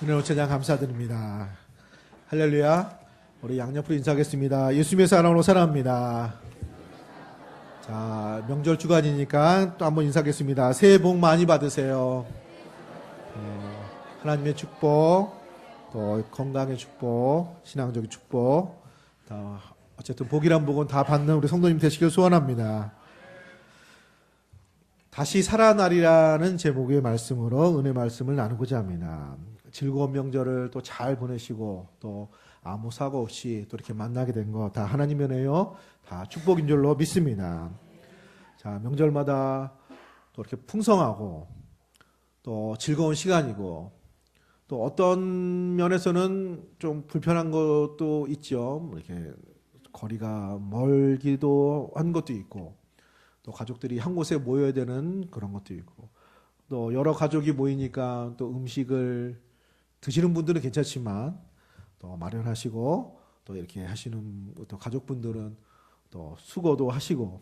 은혜로 찬양 감사드립니다. 할렐루야. 우리 양옆으로 인사하겠습니다. 예수님의 사랑으로 사랑합니다. 자, 명절 주간이니까 또 한번 인사하겠습니다. 새해 복 많이 받으세요. 하나님의 축복, 또 건강의 축복, 신앙적인 축복, 어쨌든 복이란 복은 다 받는 우리 성도님 되시길 소원합니다. 다시 살아나리라는 제목의 말씀으로 은혜 말씀을 나누고자 합니다. 즐거운 명절을 또 잘 보내시고 또 아무 사고 없이 또 이렇게 만나게 된 거 다 하나님의 은혜요, 다 축복인 줄로 믿습니다. 자, 명절마다 또 이렇게 풍성하고 또 즐거운 시간이고 또 어떤 면에서는 좀 불편한 것도 있죠. 이렇게 거리가 멀기도 한 것도 있고 또 가족들이 한 곳에 모여야 되는 그런 것도 있고 또 여러 가족이 모이니까 또 음식을 드시는 분들은 괜찮지만 또 마련하시고 또 이렇게 하시는 또 가족분들은 또 수고도 하시고,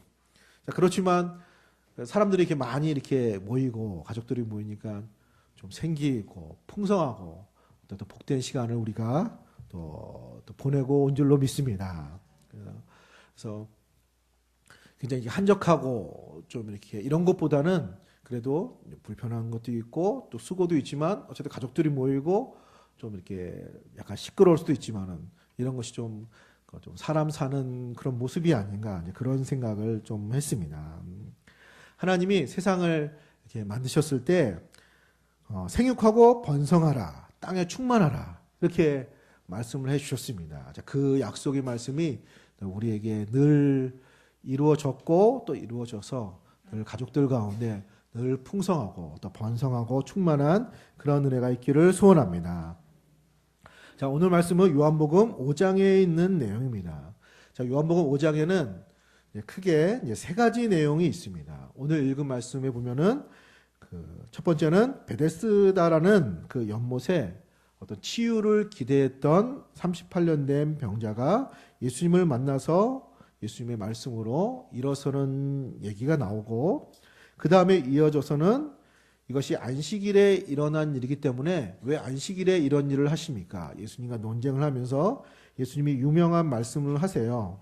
자, 그렇지만 사람들이 이렇게 많이 이렇게 모이고 가족들이 모이니까 좀 생기고 풍성하고 또 복된 시간을 우리가 또 보내고 온 줄로 믿습니다. 그래서 굉장히 한적하고 좀 이렇게 이런 것보다는 그래도 불편한 것도 있고 또 수고도 있지만 어쨌든 가족들이 모이고 좀 이렇게 약간 시끄러울 수도 있지만은 이런 것이 좀 사람 사는 그런 모습이 아닌가, 그런 생각을 좀 했습니다. 하나님이 세상을 이렇게 만드셨을 때 생육하고 번성하라, 땅에 충만하라, 이렇게 말씀을 해주셨습니다. 그 약속의 말씀이 우리에게 늘 이루어졌고 또 이루어져서 늘 가족들 가운데 늘 풍성하고 또 번성하고 충만한 그런 은혜가 있기를 소원합니다. 자, 오늘 말씀은 요한복음 5장에 있는 내용입니다. 자, 요한복음 5장에는 크게 세 가지 내용이 있습니다. 오늘 읽은 말씀에 보면은 첫 번째는 베데스다라는 그 연못에 어떤 치유를 기대했던 38년 된 병자가 예수님을 만나서 예수님의 말씀으로 일어서는 얘기가 나오고, 그 다음에 이어져서는 이것이 안식일에 일어난 일이기 때문에 왜 안식일에 이런 일을 하십니까? 예수님과 논쟁을 하면서 예수님이 유명한 말씀을 하세요.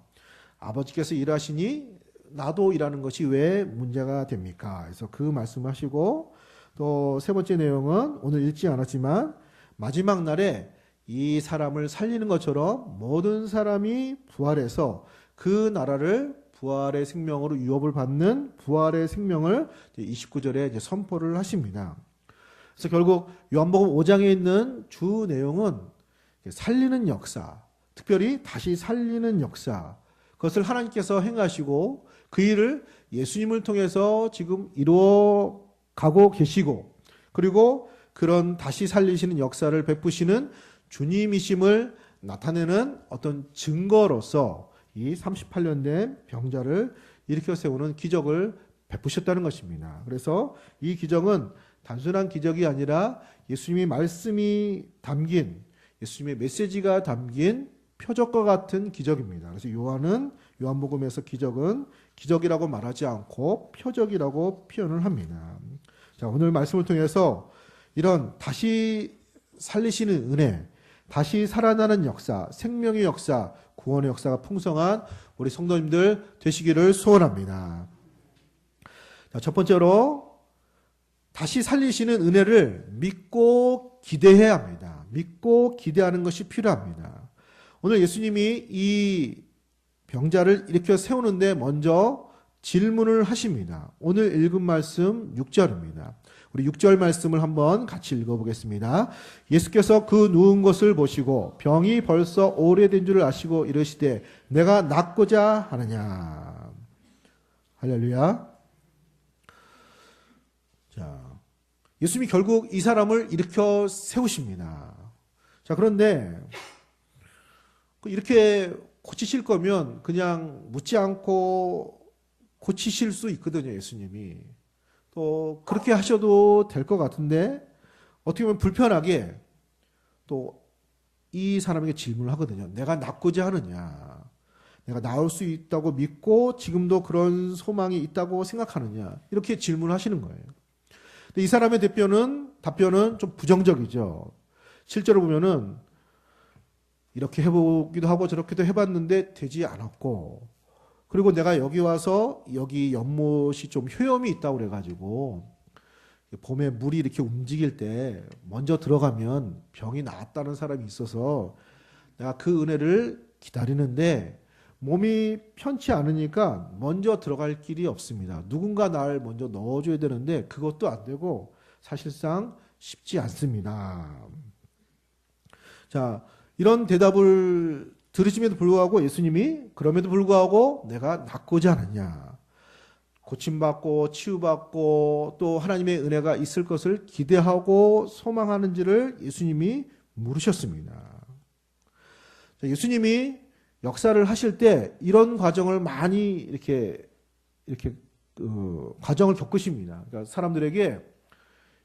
아버지께서 일하시니 나도 일하는 것이 왜 문제가 됩니까? 그래서 그 말씀을 하시고, 또 세 번째 내용은 오늘 읽지 않았지만 마지막 날에 이 사람을 살리는 것처럼 모든 사람이 부활해서 그 나라를 부활의 생명으로 유업을 받는 부활의 생명을 29절에 이제 선포를 하십니다. 그래서 결국 요한복음 5장에 있는 주 내용은 살리는 역사, 특별히 다시 살리는 역사, 그것을 하나님께서 행하시고 그 일을 예수님을 통해서 지금 이루어 가고 계시고, 그리고 그런 다시 살리시는 역사를 베푸시는 주님이심을 나타내는 어떤 증거로서 이 38년 된 병자를 일으켜 세우는 기적을 베푸셨다는 것입니다. 그래서 이 기적은 단순한 기적이 아니라 예수님의 말씀이 담긴, 예수님의 메시지가 담긴 표적과 같은 기적입니다. 그래서 요한복음에서 기적은 기적이라고 말하지 않고 표적이라고 표현을 합니다. 자, 오늘 말씀을 통해서 이런 다시 살리시는 은혜, 다시 살아나는 역사, 생명의 역사, 구원의 역사가 풍성한 우리 성도님들 되시기를 소원합니다. 자, 첫 번째로 다시 살리시는 은혜를 믿고 기대해야 합니다. 믿고 기대하는 것이 필요합니다. 오늘 예수님이 이 병자를 일으켜 세우는데 먼저 질문을 하십니다. 오늘 읽은 말씀 6절입니다. 우리 6절 말씀을 한번 같이 읽어보겠습니다. 예수께서 그 누운 것을 보시고 병이 벌써 오래된 줄 아시고 이르시되 내가 낫고자 하느냐. 할렐루야. 자, 예수님이 결국 이 사람을 일으켜 세우십니다. 자, 그런데 이렇게 고치실 거면 그냥 묻지 않고 고치실 수 있거든요, 예수님이. 또 그렇게 하셔도 될 것 같은데 어떻게 보면 불편하게 또 이 사람에게 질문을 하거든요. 내가 낫고자 하느냐? 내가 나을 수 있다고 믿고 지금도 그런 소망이 있다고 생각하느냐? 이렇게 질문을 하시는 거예요. 근데 이 사람의 답변은 좀 부정적이죠. 실제로 보면은 이렇게 해보기도 하고 저렇게도 해봤는데 되지 않았고, 그리고 내가 여기 와서 여기 연못이 좀 효염이 있다고 그래가지고 봄에 물이 이렇게 움직일 때 먼저 들어가면 병이 나았다는 사람이 있어서 내가 그 은혜를 기다리는데 몸이 편치 않으니까 먼저 들어갈 길이 없습니다. 누군가 날 먼저 넣어줘야 되는데 그것도 안 되고 사실상 쉽지 않습니다. 자, 이런 대답을 들으심에도 불구하고 예수님이 그럼에도 불구하고 내가 낫고자 하느냐, 고침받고 치유받고 또 하나님의 은혜가 있을 것을 기대하고 소망하는지를 예수님이 물으셨습니다. 자, 예수님이 역사를 하실 때 이런 과정을 많이 이렇게 과정을 겪으십니다. 그러니까 사람들에게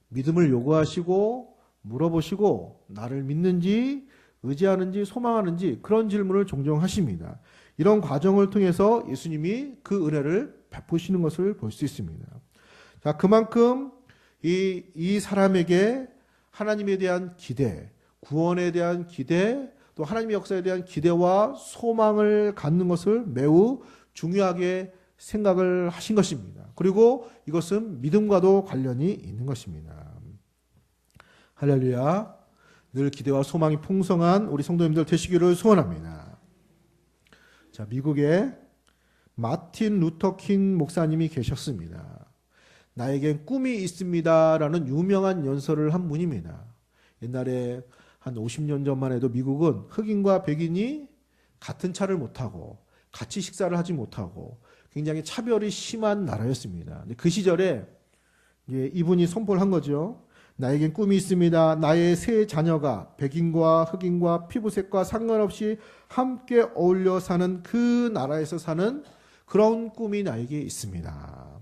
믿음을 요구하시고 물어보시고 나를 믿는지 의지하는지 소망하는지 그런 질문을 종종 하십니다. 이런 과정을 통해서 예수님이 그 은혜를 베푸시는 것을 볼 수 있습니다. 자, 그만큼 이 사람에게 하나님에 대한 기대, 구원에 대한 기대, 또 하나님의 역사에 대한 기대와 소망을 갖는 것을 매우 중요하게 생각을 하신 것입니다. 그리고 이것은 믿음과도 관련이 있는 것입니다. 할렐루야. 늘 기대와 소망이 풍성한 우리 성도님들 되시기를 소원합니다. 자, 미국에 마틴 루터 킹 목사님이 계셨습니다. 나에겐 꿈이 있습니다라는 유명한 연설을 한 분입니다. 옛날에 한 50년 전만 해도 미국은 흑인과 백인이 같은 차를 못 타고 같이 식사를 하지 못하고 굉장히 차별이 심한 나라였습니다. 근데 그 시절에 이분이 선포를 한 거죠. 나에겐 꿈이 있습니다. 나의 세 자녀가 백인과 흑인과 피부색과 상관없이 함께 어울려 사는 그 나라에서 사는 그런 꿈이 나에게 있습니다.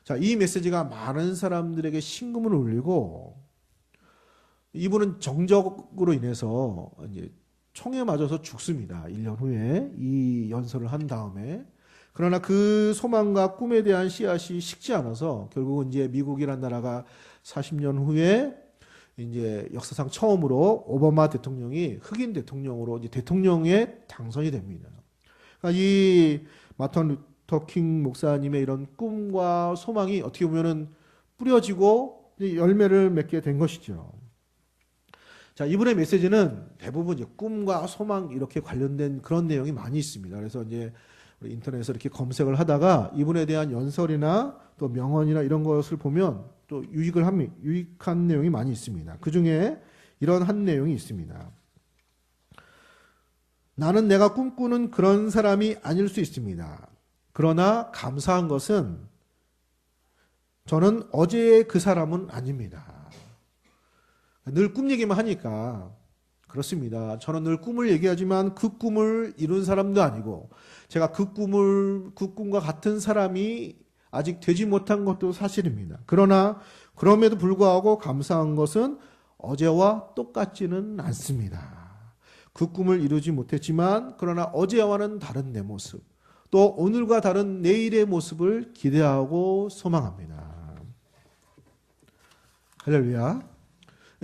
자, 이 메시지가 많은 사람들에게 심금을 울리고 이분은 정적으로 인해서 이제 총에 맞아서 죽습니다. 1년 후에 이 연설을 한 다음에. 그러나 그 소망과 꿈에 대한 씨앗이 식지 않아서 결국은 이제 미국이란 나라가 40년 후에 이제 역사상 처음으로 오바마 대통령이 흑인 대통령으로 이제 대통령에 당선이 됩니다. 그러니까 이 마틴 루터 킹 목사님의 이런 꿈과 소망이 어떻게 보면은 뿌려지고 열매를 맺게 된 것이죠. 자, 이분의 메시지는 대부분 이제 꿈과 소망 이렇게 관련된 그런 내용이 많이 있습니다. 그래서 이제 우리 인터넷에서 이렇게 검색을 하다가 이분에 대한 연설이나 또 명언이나 이런 것을 보면 또 유익한 내용이 많이 있습니다. 그 중에 이런 한 내용이 있습니다. 나는 내가 꿈꾸는 그런 사람이 아닐 수 있습니다. 그러나 감사한 것은 저는 어제의 그 사람은 아닙니다. 늘 꿈 얘기만 하니까 그렇습니다. 저는 늘 꿈을 얘기하지만 그 꿈을 이룬 사람도 아니고 제가 그 꿈과 같은 사람이 아직 되지 못한 것도 사실입니다. 그러나 그럼에도 불구하고 감사한 것은 어제와 똑같지는 않습니다. 그 꿈을 이루지 못했지만 그러나 어제와는 다른 내 모습, 또 오늘과 다른 내일의 모습을 기대하고 소망합니다. 할렐루야.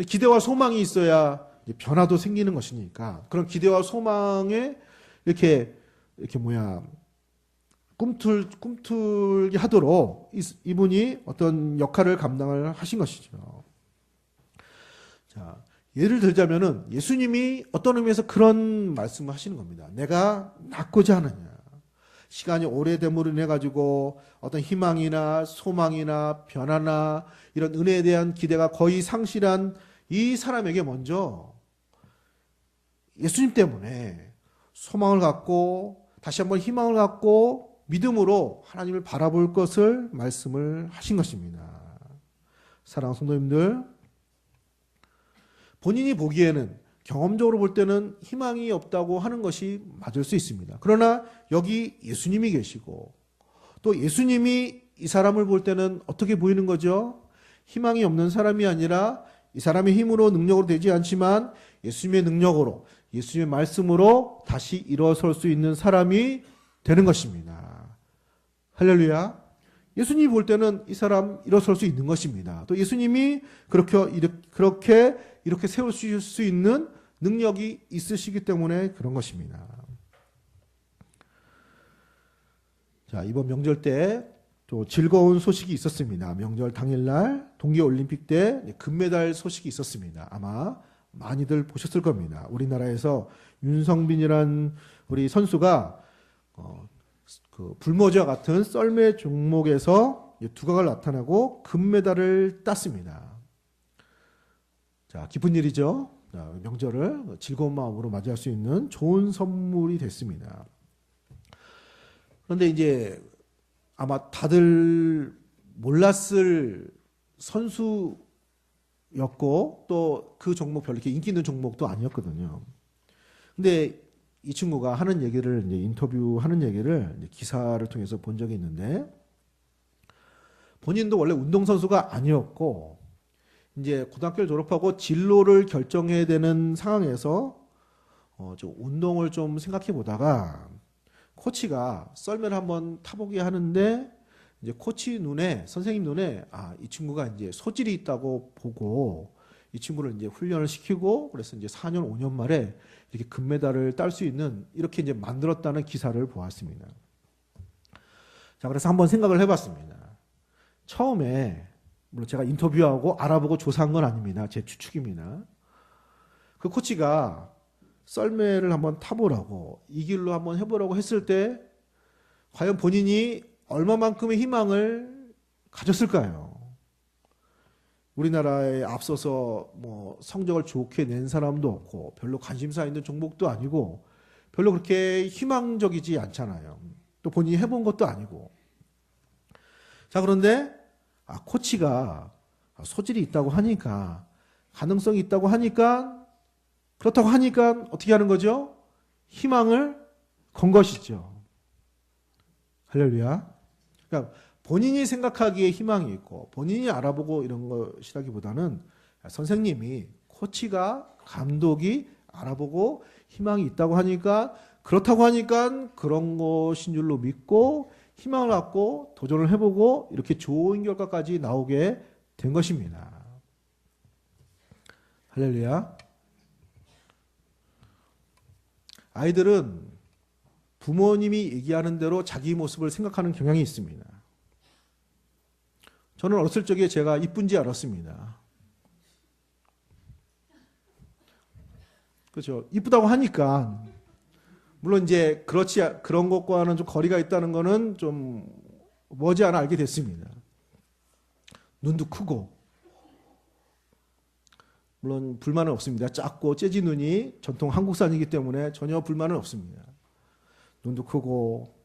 기대와 소망이 있어야 변화도 생기는 것이니까 그런 기대와 소망에 이렇게 꿈틀게 하도록 이분이 어떤 역할을 감당을 하신 것이죠. 자, 예를 들자면은 예수님이 어떤 의미에서 그런 말씀을 하시는 겁니다. 내가 낫고자 하느냐. 시간이 오래됨으로 인해 가지고 어떤 희망이나 소망이나 변화나 이런 은혜에 대한 기대가 거의 상실한 이 사람에게 먼저 예수님 때문에 소망을 갖고 다시 한번 희망을 갖고 믿음으로 하나님을 바라볼 것을 말씀을 하신 것입니다. 사랑하는 성도님들, 본인이 보기에는 경험적으로 볼 때는 희망이 없다고 하는 것이 맞을 수 있습니다. 그러나 여기 예수님이 계시고 또 예수님이 이 사람을 볼 때는 어떻게 보이는 거죠? 희망이 없는 사람이 아니라 이 사람의 힘으로 능력으로 되지 않지만 예수님의 능력으로 예수님의 말씀으로 다시 일어설 수 있는 사람이 되는 것입니다. 할렐루야. 예수님이 볼 때는 이 사람 일어설 수 있는 것입니다. 또 예수님이 그렇게 이렇게 세우실 수 있는 능력이 있으시기 때문에 그런 것입니다. 자, 이번 명절 때 또 즐거운 소식이 있었습니다. 명절 당일날 동계올림픽 때 금메달 소식이 있었습니다. 아마 많이들 보셨을 겁니다. 우리나라에서 윤성빈이란 우리 선수가 그 불모지와 같은 썰매 종목에서 두각을 나타내고 금메달을 땄습니다. 자, 기쁜 일이죠. 자, 명절을 즐거운 마음으로 맞이할 수 있는 좋은 선물이 됐습니다. 그런데 이제 아마 다들 몰랐을 선수였고 또 그 종목 별로 이렇게 인기 있는 종목도 아니었거든요. 근데 이 친구가 하는 얘기를 이제 인터뷰하는 얘기를 이제 기사를 통해서 본 적이 있는데 본인도 원래 운동선수가 아니었고 이제 고등학교를 졸업하고 진로를 결정해야 되는 상황에서 좀 운동을 좀 생각해 보다가 코치가 썰매를 한번 타보게 하는데 이제 코치 눈에 선생님 눈에 이 친구가 이제 소질이 있다고 보고 이 친구를 이제 훈련을 시키고 그래서 이제 4년 5년 말에 이렇게 금메달을 딸 수 있는 이렇게 이제 만들었다는 기사를 보았습니다. 자, 그래서 한번 생각을 해봤습니다. 처음에 물론 제가 인터뷰하고 알아보고 조사한 건 아닙니다. 제 추측입니다. 그 코치가 썰매를 한번 타보라고 이 길로 한번 해보라고 했을 때 과연 본인이 얼마만큼의 희망을 가졌을까요? 우리나라에 앞서서 뭐 성적을 좋게 낸 사람도 없고 별로 관심사 있는 종목도 아니고 별로 그렇게 희망적이지 않잖아요. 또 본인이 해본 것도 아니고. 자, 그런데 코치가 소질이 있다고 하니까 가능성이 있다고 하니까 그렇다고 하니까 어떻게 하는 거죠? 희망을 건 것이죠. 할렐루야. 그러니까 본인이 생각하기에 희망이 있고 본인이 알아보고 이런 것이라기보다는 선생님이 코치가 감독이 알아보고 희망이 있다고 하니까 그렇다고 하니까 그런 것인 줄로 믿고 희망을 갖고 도전을 해보고 이렇게 좋은 결과까지 나오게 된 것입니다. 할렐루야. 아이들은 부모님이 얘기하는 대로 자기 모습을 생각하는 경향이 있습니다. 저는 어렸을 적에 제가 이쁜지 알았습니다. 그렇죠. 이쁘다고 하니까 물론 이제 그런 것과는 좀 거리가 있다는 거는 좀 머지않아 알게 됐습니다. 눈도 크고 물론 불만은 없습니다. 작고 재지 눈이 전통 한국산이기 때문에 전혀 불만은 없습니다. 눈도 크고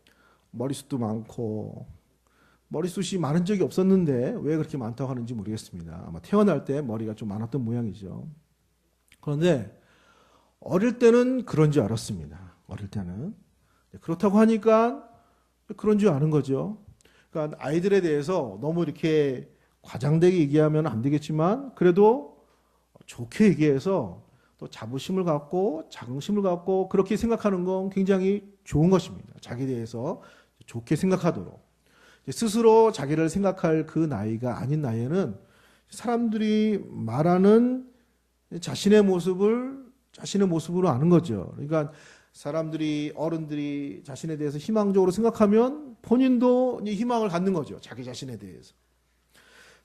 머리숱도 많고 머리숱이 많은 적이 없었는데 왜 그렇게 많다고 하는지 모르겠습니다. 아마 태어날 때 머리가 좀 많았던 모양이죠. 그런데 어릴 때는 그런 줄 알았습니다. 어릴 때는. 그렇다고 하니까 그런 줄 아는 거죠. 그러니까 아이들에 대해서 너무 이렇게 과장되게 얘기하면 안 되겠지만 그래도 좋게 얘기해서 또 자부심을 갖고 자긍심을 갖고 그렇게 생각하는 건 굉장히 좋은 것입니다. 자기에 대해서 좋게 생각하도록. 스스로 자기를 생각할 그 나이가 아닌 나이에는 사람들이 말하는 자신의 모습으로 아는 거죠. 그러니까 사람들이 어른들이 자신에 대해서 희망적으로 생각하면 본인도 희망을 갖는 거죠. 자기 자신에 대해서.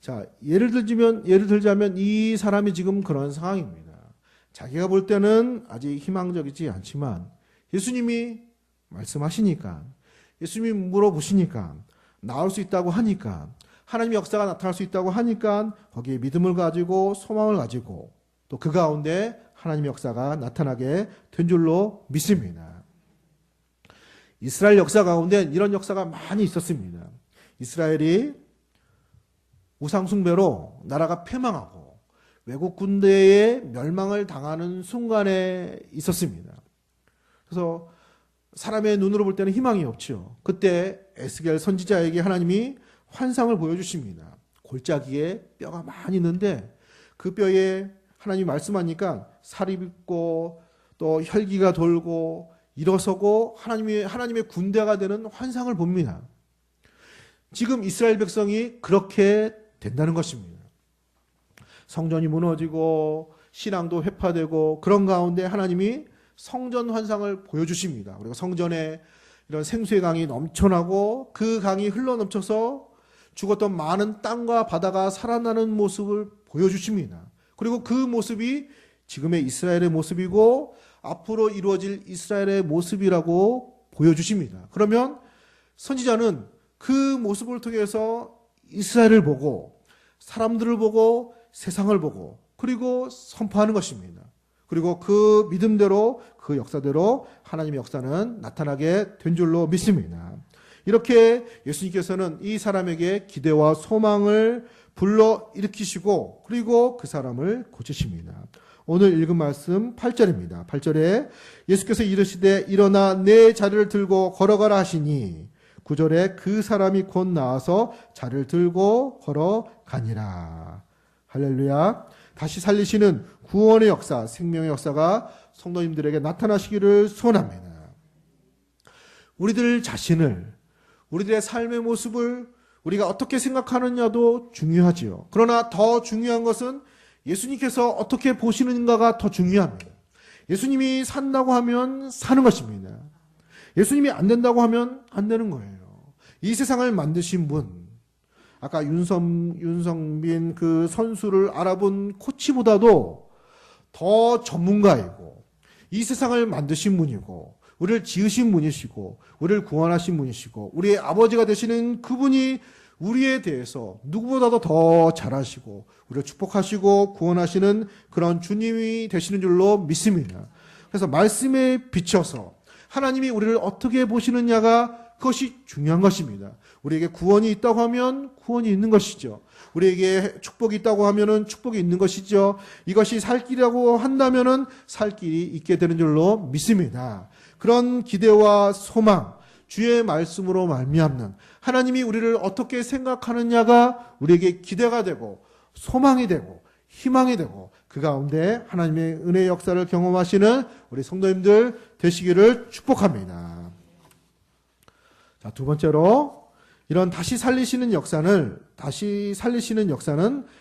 자, 예를 들자면 이 사람이 지금 그런 상황입니다. 자기가 볼 때는 아직 희망적이지 않지만 예수님이 말씀하시니까 예수님이 물어보시니까 나올 수 있다고 하니까 하나님의 역사가 나타날 수 있다고 하니까 거기에 믿음을 가지고 소망을 가지고 또 그 가운데 하나님의 역사가 나타나게 된 줄로 믿습니다. 이스라엘 역사 가운데 이런 역사가 많이 있었습니다. 이스라엘이 우상숭배로 나라가 패망하고 외국 군대의 멸망을 당하는 순간에 있었습니다. 그래서 사람의 눈으로 볼 때는 희망이 없죠. 그때 에스겔 선지자에게 하나님이 환상을 보여주십니다. 골짜기에 뼈가 많이 있는데 그 뼈에 하나님이 말씀하니까 살이 붓고 또 혈기가 돌고 일어서고 하나님의 군대가 되는 환상을 봅니다. 지금 이스라엘 백성이 그렇게 된다는 것입니다. 성전이 무너지고 신앙도 회파되고 그런 가운데 하나님이 성전 환상을 보여주십니다. 그리고 성전에 이런 생수의 강이 넘쳐나고 그 강이 흘러넘쳐서 죽었던 많은 땅과 바다가 살아나는 모습을 보여주십니다. 그리고 그 모습이 지금의 이스라엘의 모습이고 앞으로 이루어질 이스라엘의 모습이라고 보여주십니다. 그러면 선지자는 그 모습을 통해서 이스라엘을 보고 사람들을 보고 세상을 보고 그리고 선포하는 것입니다. 그리고 그 믿음대로 그 역사대로 하나님의 역사는 나타나게 된 줄로 믿습니다. 이렇게 예수님께서는 이 사람에게 기대와 소망을 불러일으키시고 그리고 그 사람을 고치십니다. 오늘 읽은 말씀 8절입니다. 8절에 예수께서 이르시되 일어나 내 자리를 들고 걸어가라 하시니 9절에 그 사람이 곧 나와서 자리를 들고 걸어가니라. 할렐루야. 다시 살리시는 구원의 역사, 생명의 역사가 성도님들에게 나타나시기를 소원합니다. 우리들 자신을, 우리들의 삶의 모습을 우리가 어떻게 생각하느냐도 중요하지요. 그러나 더 중요한 것은 예수님께서 어떻게 보시는가가 더 중요합니다. 예수님이 산다고 하면 사는 것입니다. 예수님이 안 된다고 하면 안 되는 거예요. 이 세상을 만드신 분, 아까 윤성빈 그 선수를 알아본 코치보다도 더 전문가이고 이 세상을 만드신 분이고 우리를 지으신 분이시고 우리를 구원하신 분이시고 우리의 아버지가 되시는 그분이 우리에 대해서 누구보다도 더 잘하시고 우리를 축복하시고 구원하시는 그런 주님이 되시는 줄로 믿습니다. 그래서 말씀에 비춰서 하나님이 우리를 어떻게 보시느냐가 그것이 중요한 것입니다. 우리에게 구원이 있다고 하면 구원이 있는 것이죠. 우리에게 축복이 있다고 하면은 축복이 있는 것이죠. 이것이 살 길이라고 한다면은 살 길이 있게 되는 줄로 믿습니다. 그런 기대와 소망, 주의 말씀으로 말미암는 하나님이 우리를 어떻게 생각하느냐가 우리에게 기대가 되고 소망이 되고 희망이 되고 그 가운데 하나님의 은혜의 역사를 경험하시는 우리 성도님들 되시기를 축복합니다. 자, 두 번째로 이런 다시 살리시는 역사는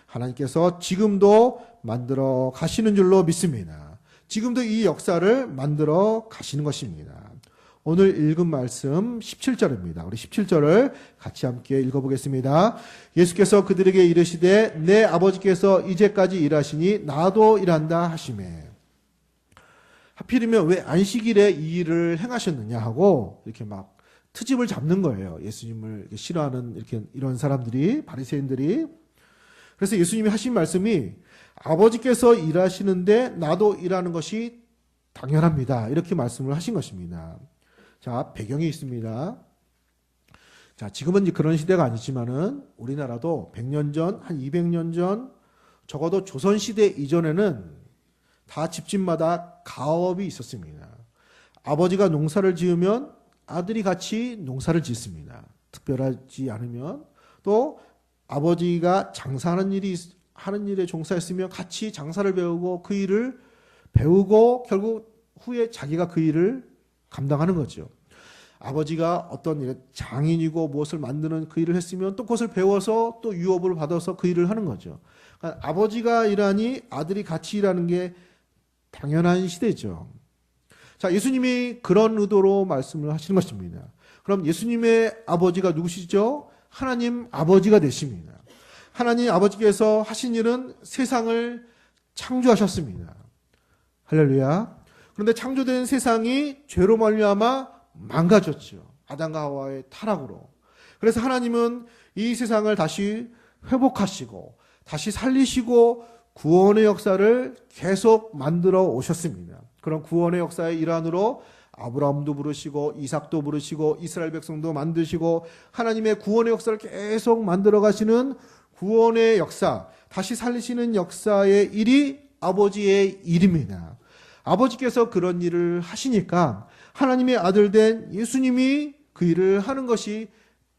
하나님께서 지금도 만들어 가시는 줄로 믿습니다. 지금도 이 역사를 만들어 가시는 것입니다. 오늘 읽은 말씀 17절입니다. 우리 17절을 같이 함께 읽어보겠습니다. 예수께서 그들에게 이르시되 내 아버지께서 이제까지 일하시니 나도 일한다 하시매. 하필이면 왜 안식일에 이 일을 행하셨느냐 하고 이렇게 막 트집을 잡는 거예요. 예수님을 싫어하는 이런 사람들이, 바리새인들이. 그래서 예수님이 하신 말씀이 아버지께서 일하시는데 나도 일하는 것이 당연합니다. 이렇게 말씀을 하신 것입니다. 자, 배경이 있습니다. 자, 지금은 이제 그런 시대가 아니지만은 우리나라도 100년 전, 한 200년 전, 적어도 조선시대 이전에는 다 집집마다 가업이 있었습니다. 아버지가 농사를 지으면 아들이 같이 농사를 짓습니다. 특별하지 않으면 또 아버지가 장사하는 하는 일에 종사했으면 같이 장사를 배우고 그 일을 배우고 결국 후에 자기가 그 일을 감당하는 거죠. 아버지가 어떤 일에 장인이고 무엇을 만드는 그 일을 했으면 또 그것을 배워서 또 유업을 받아서 그 일을 하는 거죠. 그러니까 아버지가 일하니 아들이 같이 일하는 게 당연한 시대죠. 자, 예수님이 그런 의도로 말씀을 하시는 것입니다. 그럼 예수님의 아버지가 누구시죠? 하나님 아버지가 되십니다. 하나님 아버지께서 하신 일은 세상을 창조하셨습니다. 할렐루야. 그런데 창조된 세상이 죄로 말미암아 망가졌죠. 아담과 하와의 타락으로. 그래서 하나님은 이 세상을 다시 회복하시고 다시 살리시고 구원의 역사를 계속 만들어 오셨습니다. 그런 구원의 역사의 일환으로 아브라함도 부르시고 이삭도 부르시고 이스라엘 백성도 만드시고 하나님의 구원의 역사를 계속 만들어 가시는 구원의 역사, 다시 살리시는 역사의 일이 아버지의 일입니다. 아버지께서 그런 일을 하시니까 하나님의 아들 된 예수님이 그 일을 하는 것이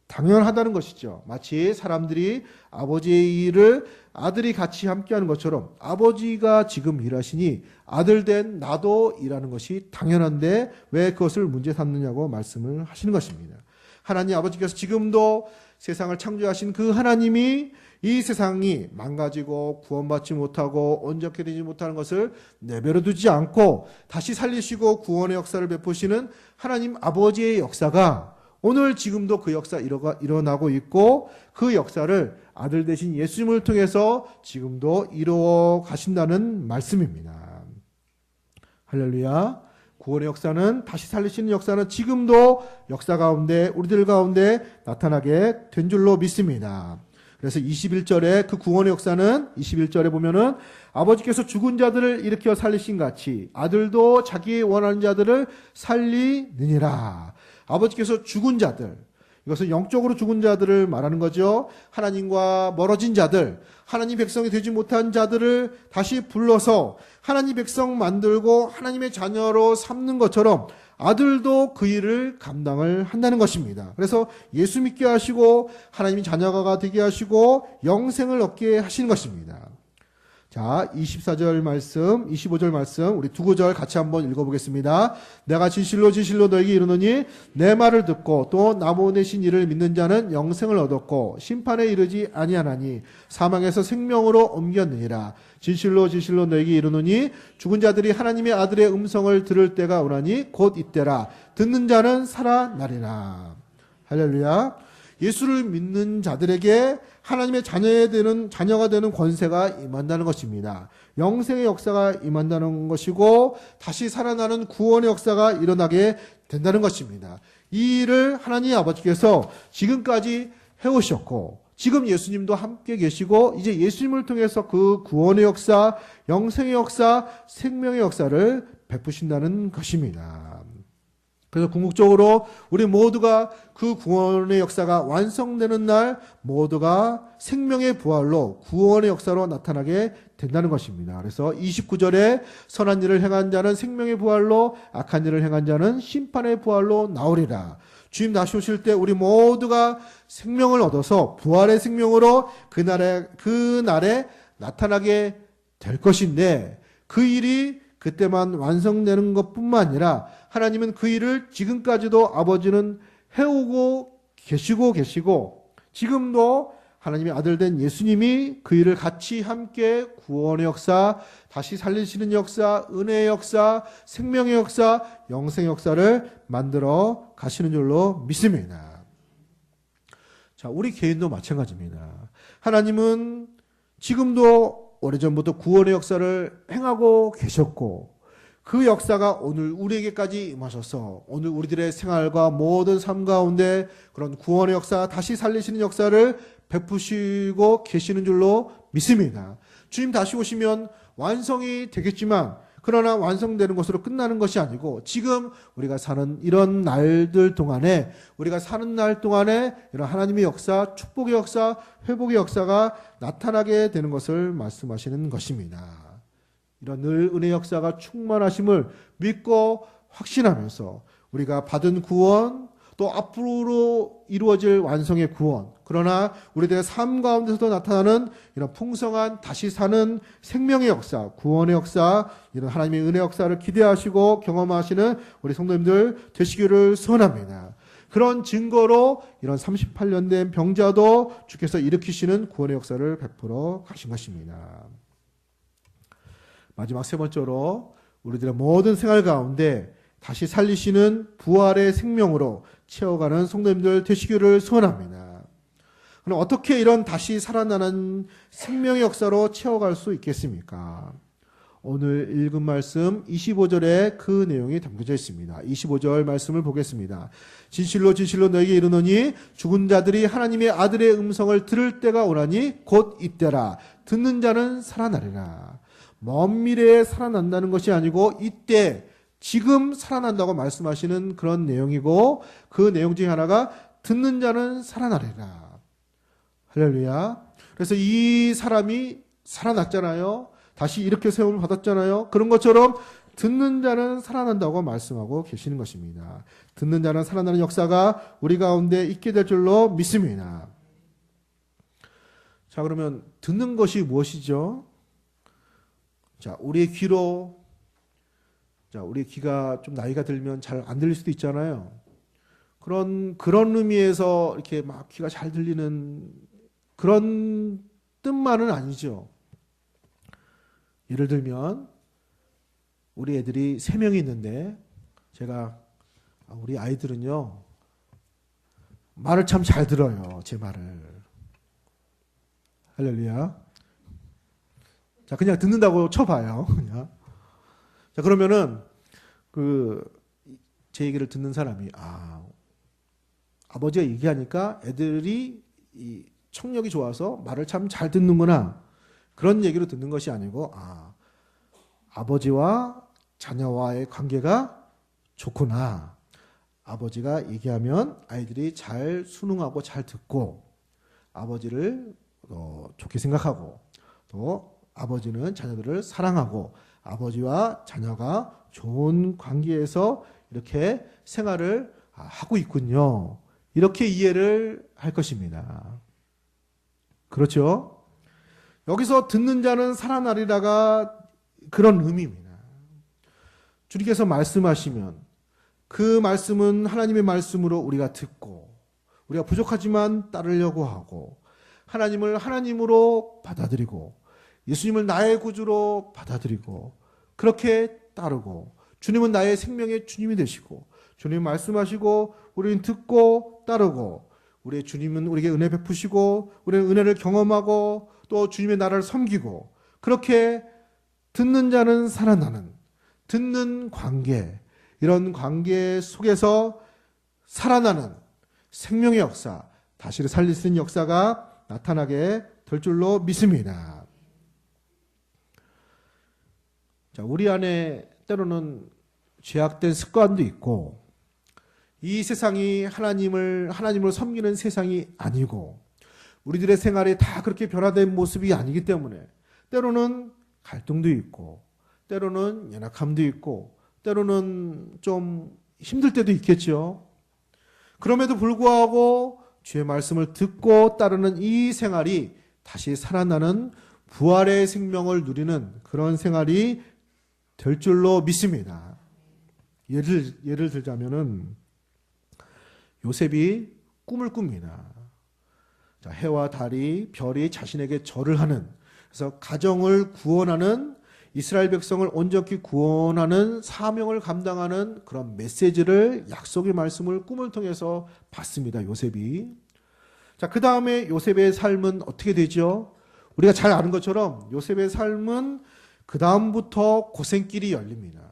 당연하다는 것이죠. 마치 사람들이 아버지의 일을 아들이 같이 함께하는 것처럼 아버지가 지금 일하시니 아들 된 나도 일하는 것이 당연한데 왜 그것을 문제 삼느냐고 말씀을 하시는 것입니다. 하나님 아버지께서 지금도 세상을 창조하신 그 하나님이 이 세상이 망가지고 구원받지 못하고 온전케 되지 못하는 것을 내버려 두지 않고 다시 살리시고 구원의 역사를 베푸시는 하나님 아버지의 역사가 오늘 지금도 그 역사 일어나고 있고, 그 역사를 아들 되신 예수님을 통해서 지금도 이루어 가신다는 말씀입니다. 할렐루야. 구원의 역사는, 다시 살리시는 역사는 지금도 역사 가운데, 우리들 가운데 나타나게 된 줄로 믿습니다. 그래서 21절에 그 구원의 역사는, 21절에 보면은 아버지께서 죽은 자들을 일으켜 살리신 같이 아들도 자기 원하는 자들을 살리느니라. 아버지께서 죽은 자들, 이것은 영적으로 죽은 자들을 말하는 거죠. 하나님과 멀어진 자들, 하나님 백성이 되지 못한 자들을 다시 불러서 하나님 백성 만들고 하나님의 자녀로 삼는 것처럼 아들도 그 일을 감당을 한다는 것입니다. 그래서 예수 믿게 하시고 하나님의 자녀가 되게 하시고 영생을 얻게 하시는 것입니다. 자, 24절 말씀, 25절 말씀, 우리 두 구절 같이 한번 읽어보겠습니다. 내가 진실로 진실로 너에게 이르노니 내 말을 듣고 또 나 보내신 이를 믿는 자는 영생을 얻었고 심판에 이르지 아니하나니 사망에서 생명으로 옮겼느니라. 진실로 진실로 너에게 이르노니 죽은 자들이 하나님의 아들의 음성을 들을 때가 오나니 곧 이때라. 듣는 자는 살아나리라. 할렐루야. 예수를 믿는 자들에게 하나님의 자녀가 되는 권세가 임한다는 것입니다. 영생의 역사가 임한다는 것이고 다시 살아나는 구원의 역사가 일어나게 된다는 것입니다. 이 일을 하나님 아버지께서 지금까지 해오셨고 지금 예수님도 함께 계시고 이제 예수님을 통해서 그 구원의 역사, 영생의 역사, 생명의 역사를 베푸신다는 것입니다. 그래서 궁극적으로 우리 모두가 그 구원의 역사가 완성되는 날 모두가 생명의 부활로 구원의 역사로 나타나게 된다는 것입니다. 그래서 29절에 선한 일을 행한 자는 생명의 부활로 악한 일을 행한 자는 심판의 부활로 나오리라. 주님 다시 오실 때 우리 모두가 생명을 얻어서 부활의 생명으로 그날에 나타나게 될 것인데 그 일이 그때만 완성되는 것뿐만 아니라 하나님은 그 일을 지금까지도 아버지는 해오고 계시고 지금도 하나님의 아들 된 예수님이 그 일을 같이 함께 구원의 역사, 다시 살리시는 역사, 은혜의 역사, 생명의 역사, 영생의 역사를 만들어 가시는 줄로 믿습니다. 자, 우리 개인도 마찬가지입니다. 하나님은 지금도 오래전부터 구원의 역사를 행하고 계셨고 그 역사가 오늘 우리에게까지 임하셔서 오늘 우리들의 생활과 모든 삶 가운데 그런 구원의 역사, 다시 살리시는 역사를 베푸시고 계시는 줄로 믿습니다. 주님 다시 오시면 완성이 되겠지만 그러나 완성되는 것으로 끝나는 것이 아니고 지금 우리가 사는 이런 날들 동안에 우리가 사는 날 동안에 이런 하나님의 역사, 축복의 역사, 회복의 역사가 나타나게 되는 것을 말씀하시는 것입니다. 이런 늘 은혜의 역사가 충만하심을 믿고 확신하면서 우리가 받은 구원 또 앞으로 이루어질 완성의 구원 그러나 우리들의 삶 가운데서도 나타나는 이런 풍성한 다시 사는 생명의 역사, 구원의 역사, 이런 하나님의 은혜 역사를 기대하시고 경험하시는 우리 성도님들 되시기를 소원합니다. 그런 증거로 이런 38년 된 병자도 주께서 일으키시는 구원의 역사를 베풀어 가신 것입니다. 마지막 세 번째로 우리들의 모든 생활 가운데 다시 살리시는 부활의 생명으로 채워가는 성도님들 되시기를 소원합니다. 그럼 어떻게 이런 다시 살아나는 생명의 역사로 채워갈 수 있겠습니까? 오늘 읽은 말씀 25절에 그 내용이 담겨져 있습니다. 25절 말씀을 보겠습니다. 진실로 진실로 너에게 이르노니 죽은 자들이 하나님의 아들의 음성을 들을 때가 오나니 곧 이때라. 듣는 자는 살아나리라. 먼 미래에 살아난다는 것이 아니고 이때 지금 살아난다고 말씀하시는 그런 내용이고 그 내용 중에 하나가 듣는 자는 살아나리라. 할렐루야. 그래서 이 사람이 살아났잖아요. 다시 이렇게 세움을 받았잖아요. 그런 것처럼 듣는 자는 살아난다고 말씀하고 계시는 것입니다. 듣는 자는 살아나는 역사가 우리 가운데 있게 될 줄로 믿습니다. 자, 그러면 듣는 것이 무엇이죠? 자, 우리의 귀로 우리 귀가 좀 나이가 들면 잘 안 들릴 수도 있잖아요. 그런 의미에서 이렇게 막 귀가 잘 들리는 그런 뜻만은 아니죠. 예를 들면 우리 애들이 3명이 있는데 제가 우리 아이들은요 말을 참 잘 들어요. 제 말을. 할렐루야. 자, 그냥 듣는다고 쳐봐요. 그냥. 자, 그러면은 제 얘기를 듣는 사람이 아버지가 얘기하니까 애들이 이 청력이 좋아서 말을 참 잘 듣는구나. 그런 얘기로 듣는 것이 아니고 아버지와 자녀와의 관계가 좋구나. 아버지가 얘기하면 아이들이 잘 순응하고 잘 듣고 아버지를 좋게 생각하고 또 아버지는 자녀들을 사랑하고 아버지와 자녀가 좋은 관계에서 이렇게 생활을 하고 있군요. 이렇게 이해를 할 것입니다. 그렇죠? 여기서 듣는 자는 살아나리라가 그런 의미입니다. 주님께서 말씀하시면 그 말씀은 하나님의 말씀으로 우리가 듣고 우리가 부족하지만 따르려고 하고 하나님을 하나님으로 받아들이고 예수님을 나의 구주로 받아들이고 그렇게 따르고 주님은 나의 생명의 주님이 되시고 주님 말씀하시고 우리는 듣고 따르고 우리의 주님은 우리에게 은혜 베푸시고 우리는 은혜를 경험하고 또 주님의 나라를 섬기고 그렇게 듣는 자는 살아나는 듣는 관계 이런 관계 속에서 살아나는 생명의 역사 다시를 살릴 수 있는 역사가 나타나게 될 줄로 믿습니다. 자, 우리 안에 때로는 죄악된 습관도 있고 이 세상이 하나님을 섬기는 세상이 아니고 우리들의 생활이 다 그렇게 변화된 모습이 아니기 때문에 때로는 갈등도 있고 때로는 연약함도 있고 때로는 좀 힘들 때도 있겠죠. 그럼에도 불구하고 주의 말씀을 듣고 따르는 이 생활이 다시 살아나는 부활의 생명을 누리는 그런 생활이 될 줄로 믿습니다. 예를 들자면은 요셉이 꿈을 꿉니다. 자, 해와 달이 별이 자신에게 절을 하는 그래서 가정을 구원하는 이스라엘 백성을 온전히 구원하는 사명을 감당하는 그런 메시지를 약속의 말씀을 꿈을 통해서 받습니다. 요셉이. 자, 그 다음에 요셉의 삶은 어떻게 되죠? 우리가 잘 아는 것처럼 요셉의 삶은 그 다음부터 고생길이 열립니다.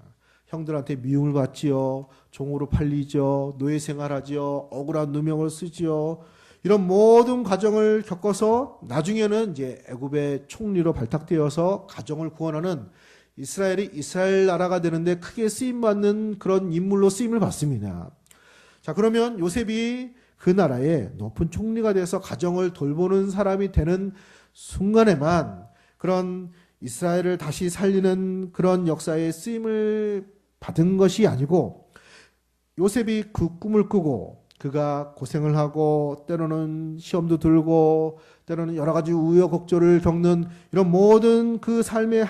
형들한테 미움을 받지요. 종으로 팔리죠. 노예 생활하지요. 억울한 누명을 쓰지요. 이런 모든 과정을 겪어서 나중에는 이제 애굽의 총리로 발탁되어서 가정을 구원하는 이스라엘이 이스라엘 나라가 되는데 크게 쓰임받는 그런 인물로 쓰임을 받습니다. 자, 그러면 요셉이 그 나라의 높은 총리가 돼서 가정을 돌보는 사람이 되는 순간에만 그런 이스라엘을 다시 살리는 그런 역사에 쓰임을 받은 것이 아니고 요셉이 그 꿈을 꾸고 그가 고생을 하고 때로는 시험도 들고 때로는 여러 가지 우여곡절을 겪는 이런 모든 그 삶의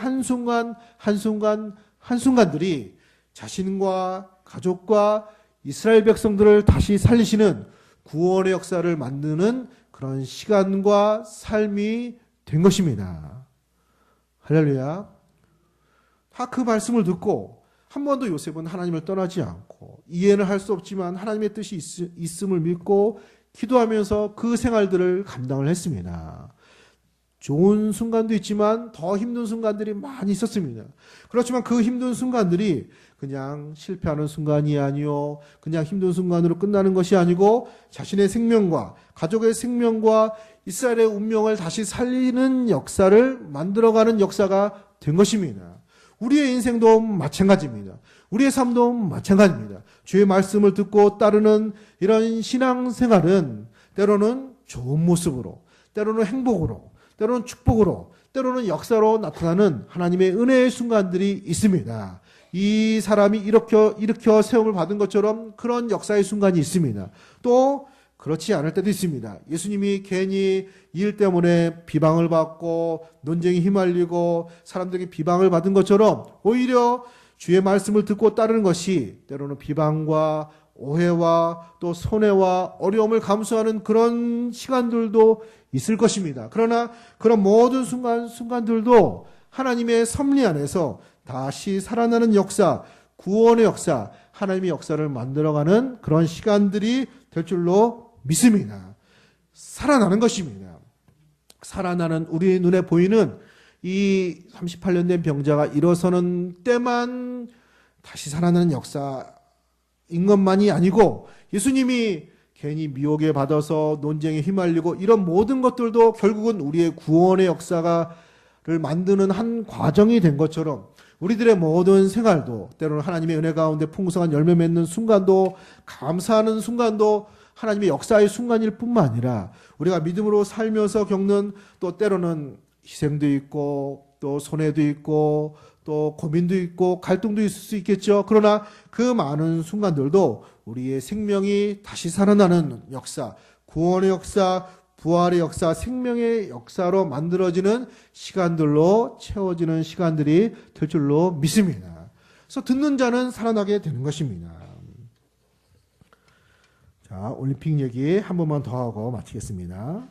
한순간들이 자신과 가족과 이스라엘 백성들을 다시 살리시는 구원의 역사를 만드는 그런 시간과 삶이 된 것입니다. 할렐루야. 다 그 말씀을 듣고 한 번도 요셉은 하나님을 떠나지 않고 이해는 할 수 없지만 하나님의 뜻이 있음을 믿고 기도하면서 그 생활들을 감당을 했습니다. 좋은 순간도 있지만 더 힘든 순간들이 많이 있었습니다. 그렇지만 그 힘든 순간들이 그냥 실패하는 순간이 아니요 그냥 힘든 순간으로 끝나는 것이 아니고 자신의 생명과 가족의 생명과 이스라엘의 운명을 다시 살리는 역사를 만들어가는 역사가 된 것입니다. 우리의 인생도 마찬가지입니다. 우리의 삶도 마찬가지입니다. 주의 말씀을 듣고 따르는 이런 신앙생활은 때로는 좋은 모습으로, 때로는 행복으로, 때로는 축복으로, 때로는 역사로 나타나는 하나님의 은혜의 순간들이 있습니다. 이 사람이 일으켜 세움을 받은 것처럼 그런 역사의 순간이 있습니다. 또 그렇지 않을 때도 있습니다. 예수님이 괜히 일 때문에 비방을 받고 논쟁에 휘말리고 사람들에게 비방을 받은 것처럼 오히려 주의 말씀을 듣고 따르는 것이 때로는 비방과 오해와 또 손해와 어려움을 감수하는 그런 시간들도 있을 것입니다. 그러나 그런 모든 순간들도 하나님의 섭리 안에서 다시 살아나는 역사, 구원의 역사, 하나님의 역사를 만들어가는 그런 시간들이 될 줄로 믿습니다. 살아나는 것입니다. 살아나는 우리 눈에 보이는 이 38년 된 병자가 일어서는 때만 다시 살아나는 역사인 것만이 아니고 예수님이 괜히 미혹에 받아서 논쟁에 휘말리고 이런 모든 것들도 결국은 우리의 구원의 역사를 만드는 한 과정이 된 것처럼 우리들의 모든 생활도 때로는 하나님의 은혜 가운데 풍성한 열매 맺는 순간도 감사하는 순간도 하나님의 역사의 순간일 뿐만 아니라 우리가 믿음으로 살면서 겪는 또 때로는 희생도 있고 또 손해도 있고 또 고민도 있고 갈등도 있을 수 있겠죠. 그러나 그 많은 순간들도 우리의 생명이 다시 살아나는 역사, 구원의 역사, 부활의 역사, 생명의 역사로 만들어지는 시간들로 채워지는 시간들이 될 줄로 믿습니다. 그래서 듣는 자는 살아나게 되는 것입니다. 자, 올림픽 얘기 한 번만 더 하고 마치겠습니다.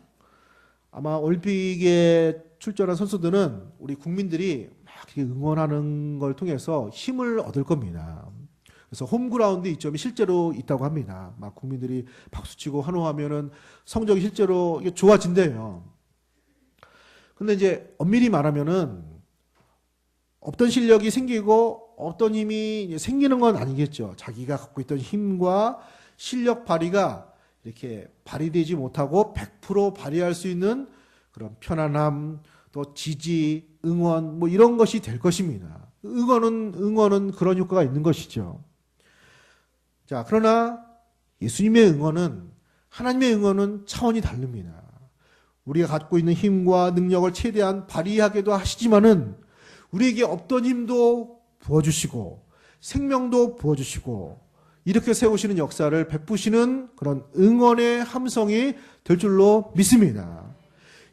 아마 올림픽에 출전한 선수들은 우리 국민들이 막 응원하는 걸 통해서 힘을 얻을 겁니다. 그래서 홈그라운드 이점이 실제로 있다고 합니다. 막 국민들이 박수치고 환호하면은 성적이 실제로 좋아진대요. 근데 이제 엄밀히 말하면은 없던 실력이 생기고 없던 힘이 생기는 건 아니겠죠. 자기가 갖고 있던 힘과 실력 발휘가 이렇게 발휘되지 못하고 100% 발휘할 수 있는 그런 편안함, 또 지지, 응원 뭐 이런 것이 될 것입니다. 응원은 그런 효과가 있는 것이죠. 자, 그러나 예수님의 응원은 하나님의 응원은 차원이 다릅니다. 우리가 갖고 있는 힘과 능력을 최대한 발휘하게도 하시지만은 우리에게 없던 힘도 부어주시고 생명도 부어주시고 이렇게 세우시는 역사를 베푸시는 그런 응원의 함성이 될 줄로 믿습니다.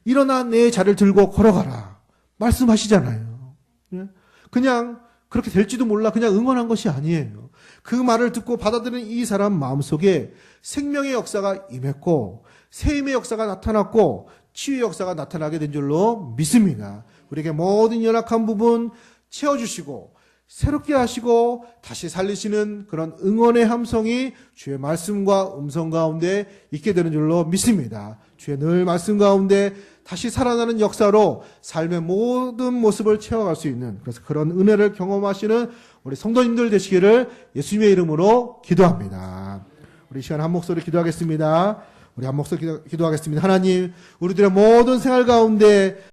일어나 내 자리를 들고 걸어가라 말씀하시잖아요. 그냥 그렇게 될지도 몰라 그냥 응원한 것이 아니에요. 그 말을 듣고 받아들이는 이 사람 마음속에 생명의 역사가 임했고 세임의 역사가 나타났고 치유의 역사가 나타나게 된 줄로 믿습니다. 우리에게 모든 연약한 부분 채워주시고 새롭게 하시고 다시 살리시는 그런 응원의 함성이 주의 말씀과 음성 가운데 있게 되는 줄로 믿습니다. 주의 늘 말씀 가운데 다시 살아나는 역사로 삶의 모든 모습을 채워갈 수 있는 그래서 그런 은혜를 경험하시는 우리 성도님들 되시기를 예수님의 이름으로 기도합니다. 우리 시간 한 목소리 기도하겠습니다. 우리 한 목소리 기도하겠습니다. 하나님, 우리들의 모든 생활 가운데